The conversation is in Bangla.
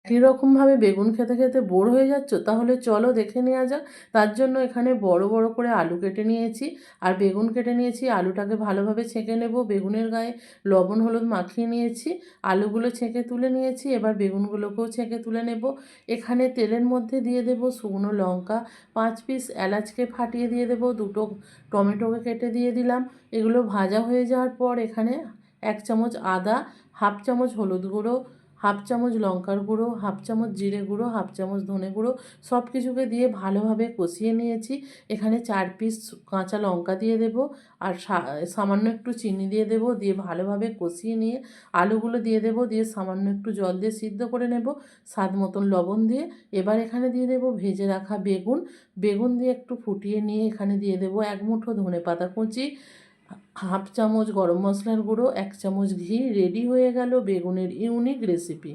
একই রকমভাবে বেগুন খেতে খেতে বোর হয়ে যাচ্ছ? তাহলে চলো দেখে নেওয়া যাক। তার জন্য এখানে বড় বড় করে আলু কেটে নিয়েছি আর বেগুন কেটে নিয়েছি। আলুটাকে ভালোভাবে ছেঁকে নেব। বেগুনের গায়ে লবণ হলুদ মাখিয়ে নিয়েছি। আলুগুলো ছেঁকে তুলে নিয়েছি। এবার বেগুনগুলোকেও ছেঁকে তুলে নেব। এখানে তেলের মধ্যে দিয়ে দেব শুকনো লঙ্কা, 5 পিস এলাচকে ফাটিয়ে দিয়ে দেব, 2টো টমেটোকে কেটে দিয়ে দিলাম। এগুলো ভাজা হয়ে যাওয়ার পর এখানে 1 চামচ আদা, হাফ চামচ হলুদ গুঁড়ো, হাফ চামচ লঙ্কার গুঁড়ো, হাফ চামচ জিরে গুঁড়ো, হাফ চামচ ধনে গুঁড়ো সব কিছুকে দিয়ে ভালোভাবে কষিয়ে নিয়েছি। এখানে 4 পিস কাঁচা লঙ্কা দিয়ে দেব আর সামান্য একটু চিনি দিয়ে দেব। দিয়ে ভালোভাবে কষিয়ে নিয়ে আলুগুলো দিয়ে দেব। দিয়ে সামান্য একটু জল দিয়ে সিদ্ধ করে নেব, স্বাদ মতন লবণ দিয়ে। এবার এখানে দিয়ে দেব ভেজে রাখা বেগুন। বেগুন দিয়ে একটু ফুটিয়ে নিয়ে এখানে দিয়ে দেব 1 মুঠো ধনেপাতা কুচি, হাফ চামচ গরম মশলার গুঁড়ো, 1 চামচ ঘি। রেডি হয়ে গেল বেগুনের ইউনিক রেসিপি।